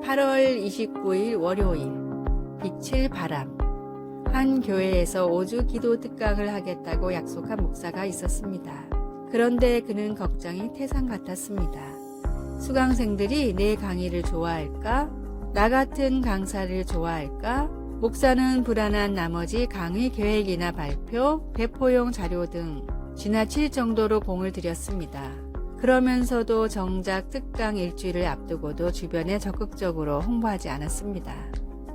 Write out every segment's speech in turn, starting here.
8월 29일 월요일 빛을 바람. 한 교회에서 5주 기도 특강을 하겠다고 약속한 목사가 있었습니다. 그런데 그는 걱정이 태산 같았습니다. 수강생들이 내 강의를 좋아할까? 나 같은 강사를 좋아할까? 목사는 불안한 나머지 강의 계획이나 발표, 배포용 자료 등 지나칠 정도로 공을 들였습니다. 그러면서도 정작 특강 일주일을 앞두고도 주변에 적극적으로 홍보하지 않았습니다.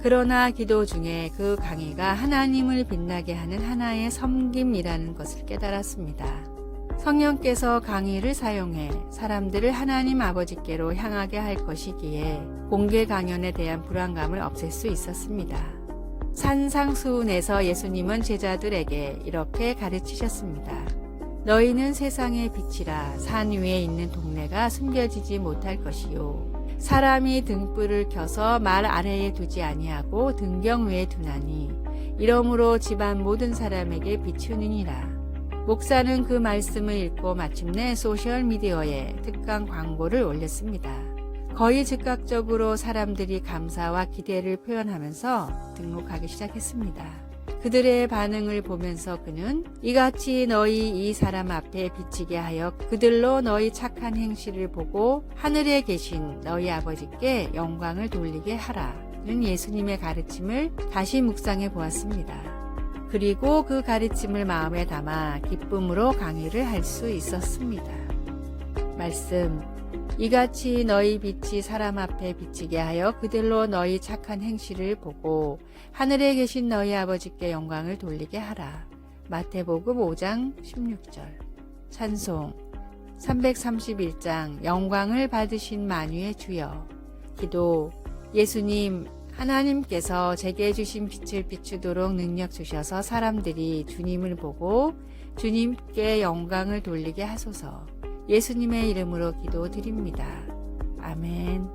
그러나 기도 중에 그 강의가 하나님을 빛나게 하는 하나의 섬김이라는 것을 깨달았습니다. 성령께서 강의를 사용해 사람들을 하나님 아버지께로 향하게 할 것이기에 공개 강연에 대한 불안감을 없앨 수 있었습니다. 산상수훈에서 예수님은 제자들에게 이렇게 가르치셨습니다. 너희는 세상의 빛이라. 산 위에 있는 동네가 숨겨지지 못할 것이요. 사람이 등불을 켜서 말 아래에 두지 아니하고 등경 위에 두나니 이러므로 집안 모든 사람에게 비추느니라. 목사는 그 말씀을 읽고 마침내 소셜미디어에 특강 광고를 올렸습니다. 거의 즉각적으로 사람들이 감사와 기대를 표현하면서 등록하기 시작했습니다. 그들의 반응을 보면서 그는 이같이 너희 이 사람 앞에 비치게 하여 그들로 너희 착한 행실을 보고 하늘에 계신 너희 아버지께 영광을 돌리게 하라는 예수님의 가르침을 다시 묵상해 보았습니다. 그리고 그 가르침을 마음에 담아 기쁨으로 강의를 할 수 있었습니다. 말씀. 이같이 너희 빛이 사람 앞에 비치게 하여 그들로 너희 착한 행실을 보고 하늘에 계신 너희 아버지께 영광을 돌리게 하라. 마태복음 5장 16절. 찬송. 331장 영광을 받으신 만유의 주여. 기도. 예수님, 하나님께서 제게 주신 빛을 비추도록 능력 주셔서 사람들이 주님을 보고 주님께 영광을 돌리게 하소서. 예수님의 이름으로 기도드립니다. 아멘.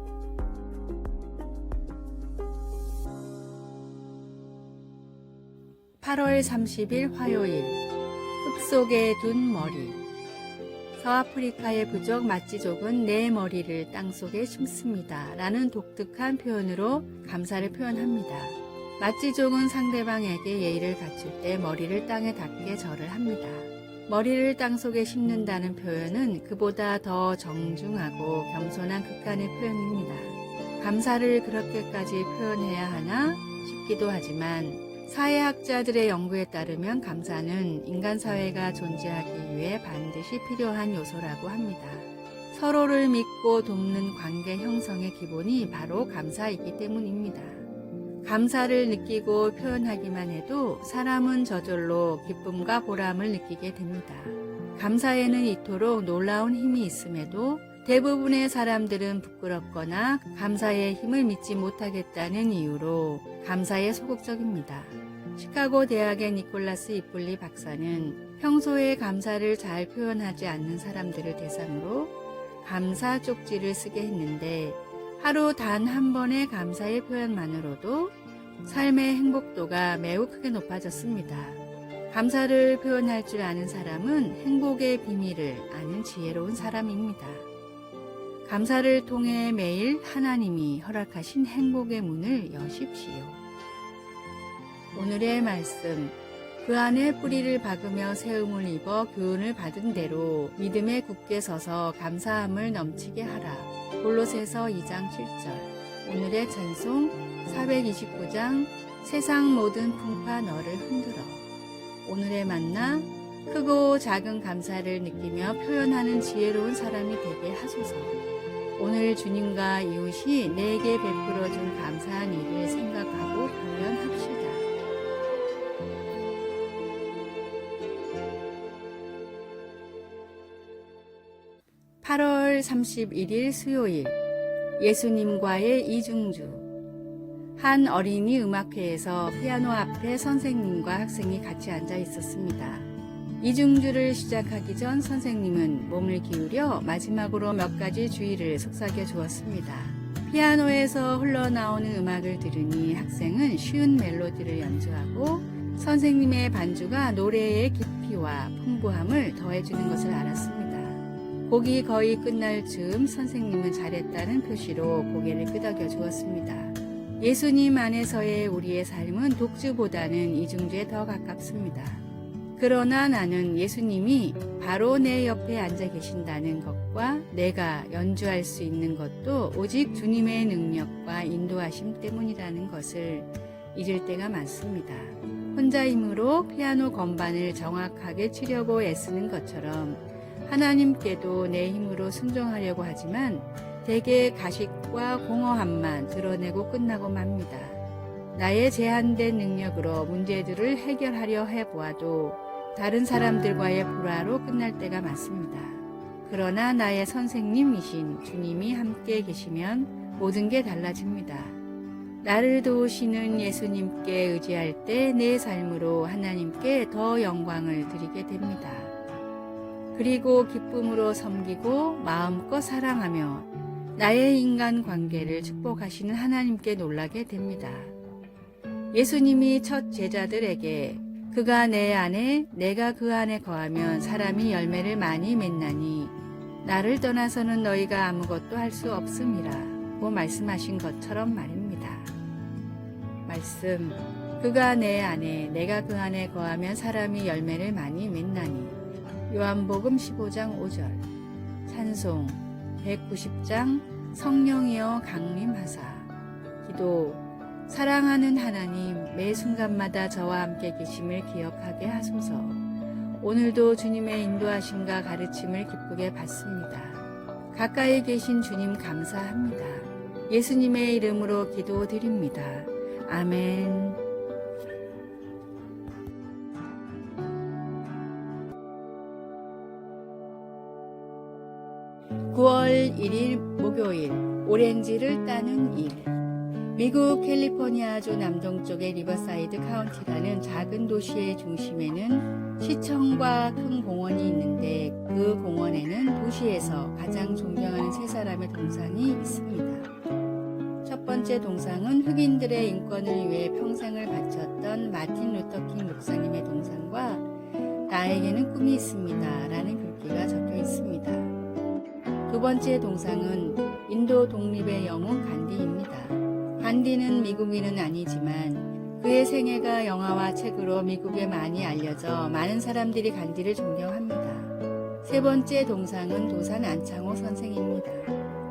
(8월 30일) 화요일. 흙 속에 둔 머리. 서아프리카의 부족 마찌족은 내 머리를 땅속에 심습니다 라는 독특한 표현으로 감사를 표현합니다. 마찌족은 상대방에게 예의를 갖출 때 머리를 땅에 닿게 절을 합니다. 머리를 땅속에 심는다는 표현은 그보다 더 정중하고 겸손한 극한의 표현입니다. 감사를 그렇게까지 표현해야 하나 싶기도 하지만 사회학자들의 연구에 따르면 감사는 인간 사회가 존재하기 위해 반드시 필요한 요소라고 합니다. 서로를 믿고 돕는 관계 형성의 기본이 바로 감사이기 때문입니다. 감사를 느끼고 표현하기만 해도 사람은 저절로 기쁨과 보람을 느끼게 됩니다. 감사에는 이토록 놀라운 힘이 있음에도 대부분의 사람들은 부끄럽거나 감사의 힘을 믿지 못하겠다는 이유로 감사에 소극적입니다. 시카고 대학의 니콜라스 이플리 박사는 평소에 감사를 잘 표현하지 않는 사람들을 대상으로 감사 쪽지를 쓰게 했는데 하루 단 한 번의 감사의 표현만으로도 삶의 행복도가 매우 크게 높아졌습니다. 감사를 표현할 줄 아는 사람은 행복의 비밀을 아는 지혜로운 사람입니다. 감사를 통해 매일 하나님이 허락하신 행복의 문을 여십시오. 오늘의 말씀. 그 안에 뿌리를 박으며 세움을 입어 교훈을 받은 대로 믿음에 굳게 서서 감사함을 넘치게 하라. 골로새서 2장 7절. 오늘의 찬송 429장 세상 모든 풍파 너를 흔들어. 오늘의 만나 크고 작은 감사를 느끼며 표현하는 지혜로운 사람이 되게 하소서. 오늘 주님과 이웃이 내게 베풀어준 감사한 일을 생각하고 표현합시다. 8월 31일 수요일. 예수님과의 이중주. 한 어린이 음악회에서 피아노 앞에 선생님과 학생이 같이 앉아 있었습니다. 이중주를 시작하기 전 선생님은 몸을 기울여 마지막으로 몇 가지 주의를 속삭여 주었습니다. 피아노에서 흘러나오는 음악을 들으니 학생은 쉬운 멜로디를 연주하고 선생님의 반주가 노래의 깊이와 풍부함을 더해주는 것을 알았습니다. 곡이 거의 끝날 즈음 선생님은 잘했다는 표시로 고개를 끄덕여 주었습니다. 예수님 안에서의 우리의 삶은 독주보다는 이중주에 더 가깝습니다. 그러나 나는 예수님이 바로 내 옆에 앉아 계신다는 것과 내가 연주할 수 있는 것도 오직 주님의 능력과 인도하심 때문이라는 것을 잊을 때가 많습니다. 혼자 힘으로 피아노 건반을 정확하게 치려고 애쓰는 것처럼 하나님께도 내 힘으로 순종하려고 하지만 대개 가식과 공허함만 드러내고 끝나고 맙니다. 나의 제한된 능력으로 문제들을 해결하려 해보아도 다른 사람들과의 불화로 끝날 때가 많습니다. 그러나 나의 선생님이신 주님이 함께 계시면 모든 게 달라집니다. 나를 도우시는 예수님께 의지할 때 내 삶으로 하나님께 더 영광을 드리게 됩니다. 그리고 기쁨으로 섬기고 마음껏 사랑하며 나의 인간 관계를 축복하시는 하나님께 놀라게 됩니다. 예수님이 첫 제자들에게 그가 내 안에 내가 그 안에 거하면 사람이 열매를 많이 맺나니 나를 떠나서는 너희가 아무것도 할 수 없음이라 말씀하신 것처럼 말입니다. 말씀, 그가 내 안에 내가 그 안에 거하면 사람이 열매를 많이 맺나니 요한복음 15장 5절. 찬송 190장 성령이여 강림하사. 기도, 사랑하는 하나님, 매 순간마다 저와 함께 계심을 기억하게 하소서. 오늘도 주님의 인도하심과 가르침을 기쁘게 받습니다. 가까이 계신 주님 감사합니다. 예수님의 이름으로 기도드립니다. 아멘. 9월 1일 목요일, 오렌지를 따는 일. 미국 캘리포니아주 남동쪽의 리버사이드 카운티라는 작은 도시의 중심에는 시청과 큰 공원이 있는데 그 공원에는 도시에서 가장 존경하는 세 사람의 동상이 있습니다. 첫 번째 동상은 흑인들의 인권을 위해 평생을 바쳤던 마틴 루터킹 목사님의 동상과 나에게는 꿈이 있습니다 라는 글귀가 적혀 있습니다. 두 번째 동상은 인도 독립의 영웅 간디입니다. 간디는 미국인은 아니지만 그의 생애가 영화와 책으로 미국에 많이 알려져 많은 사람들이 간디를 존경합니다. 세 번째 동상은 도산 안창호 선생입니다.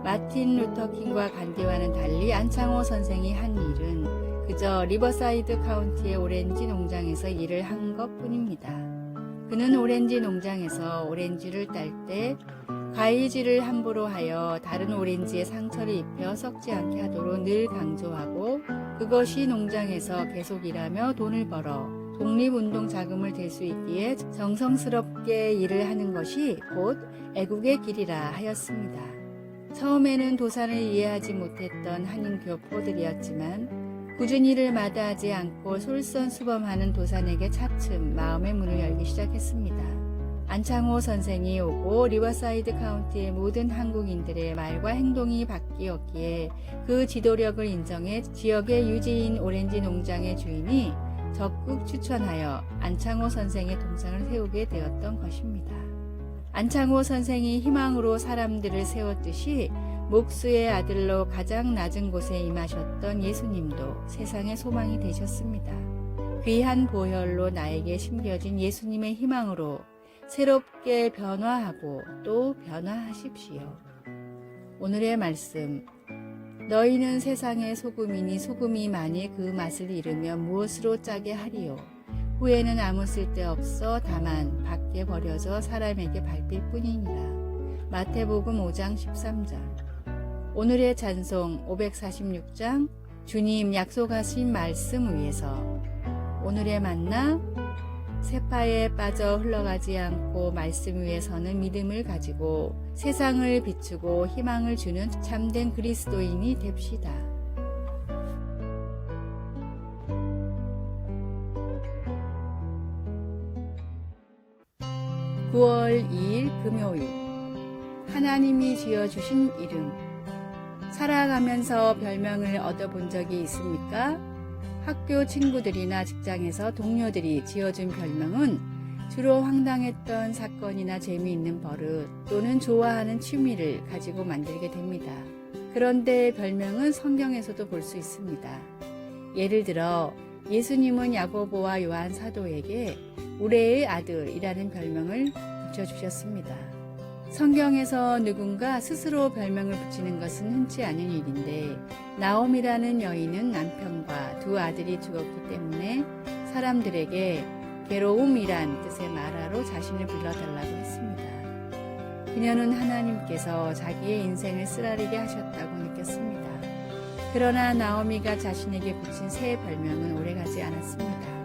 마틴 루터킹과 간디와는 달리 안창호 선생이 한 일은 그저 리버사이드 카운티의 오렌지 농장에서 일을 한 것뿐입니다. 그는 오렌지 농장에서 오렌지를 딸 때 가위질을 함부로 하여 다른 오렌지에 상처를 입혀 썩지 않게 하도록 늘 강조하고 그것이 농장에서 계속 일하며 돈을 벌어 독립운동 자금을 댈 수 있기에 정성스럽게 일을 하는 것이 곧 애국의 길이라 하였습니다. 처음에는 도산을 이해하지 못했던 한인 교포들이었지만 꾸준히 일을 마다하지 않고 솔선수범하는 도산에게 차츰 마음의 문을 열기 시작했습니다. 안창호 선생이 오고 리버사이드 카운티의 모든 한국인들의 말과 행동이 바뀌었기에 그 지도력을 인정해 지역의 유지인 오렌지 농장의 주인이 적극 추천하여 안창호 선생의 동상을 세우게 되었던 것입니다. 안창호 선생이 희망으로 사람들을 세웠듯이 목수의 아들로 가장 낮은 곳에 임하셨던 예수님도 세상의 소망이 되셨습니다. 귀한 보혈로 나에게 심겨진 예수님의 희망으로 새롭게 변화하고 또 변화하십시오. 오늘의 말씀, 너희는 세상의 소금이니 소금이 만일 그 맛을 잃으면 무엇으로 짜게 하리요. 후에는 아무 쓸데없어 다만 밖에 버려져 사람에게 밟힐 뿐이니라. 마태복음 5장 13절. 오늘의 찬송 546장, 주님 약속하신 말씀 위에서. 오늘의 만나, 세파에 빠져 흘러가지 않고 말씀 위에 서는 믿음을 가지고 세상을 비추고 희망을 주는 참된 그리스도인이 됩시다. (9월 2일) 금요일, 하나님이 지어주신 이름. 살아가면서 별명을 얻어본 적이 있습니까? 학교 친구들이나 직장에서 동료들이 지어준 별명은 주로 황당했던 사건이나 재미있는 버릇 또는 좋아하는 취미를 가지고 만들게 됩니다. 그런데 별명은 성경에서도 볼 수 있습니다. 예를 들어 예수님은 야고보와 요한 사도에게 우레의 아들이라는 별명을 붙여주셨습니다. 성경에서 누군가 스스로 별명을 붙이는 것은 흔치 않은 일인데 나옴이라는 여인은 남편과 두 아들이 죽었기 때문에 사람들에게 괴로움이란 뜻의 마라로 자신을 불러달라고 했습니다. 그녀는 하나님께서 자기의 인생을 쓰라리게 하셨다고 느꼈습니다. 그러나 나오미가 자신에게 붙인 새 별명은 오래가지 않았습니다.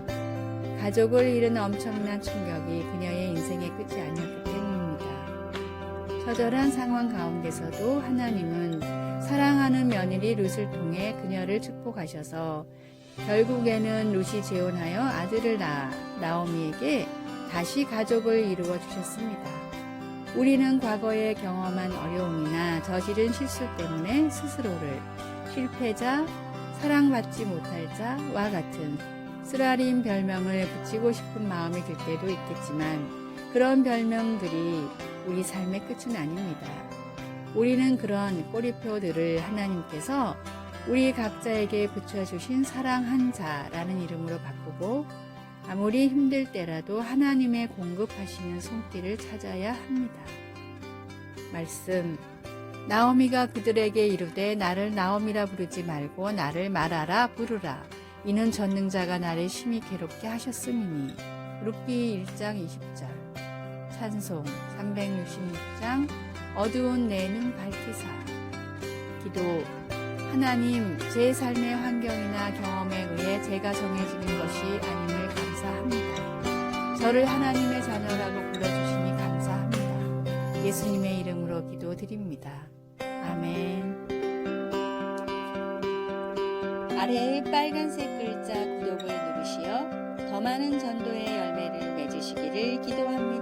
가족을 잃은 엄청난 충격이 그녀의 인생의 끝이 아니었기 때문입니다. 처절한 상황 가운데서도 하나님은 사랑하는 며느리 룻을 통해 그녀를 축복하셔서 결국에는 룻이 재혼하여 아들을 낳아 나오미에게 다시 가족을 이루어 주셨습니다. 우리는 과거에 경험한 어려움이나 저지른 실수 때문에 스스로를 실패자, 사랑받지 못할 자와 같은 쓰라린 별명을 붙이고 싶은 마음이 들 때도 있겠지만 그런 별명들이 우리 삶의 끝은 아닙니다. 우리는 그런 꼬리표들을 하나님께서 우리 각자에게 붙여주신 사랑한 자라는 이름으로 바꾸고 아무리 힘들 때라도 하나님의 공급하시는 손길을 찾아야 합니다. 말씀 나오미가 그들에게 이르되 나를 나오미라 부르지 말고 나를 마라라 부르라. 이는 전능자가 나를 심히 괴롭게 하셨음이니. 룻기 1장 20절. 찬송 366장 어두운 내 눈 밝히사. 기도 하나님, 제 삶의 환경이나 경험에 의해 제가 정해지는 것이 아님을 감사합니다. 저를 하나님의 자녀라고 불러주시니 감사합니다. 예수님의 이름으로 기도드립니다. 아멘. 아래의 빨간색 글자 구독을 누르시어 더 많은 전도의 열매를 맺으시기를 기도합니다.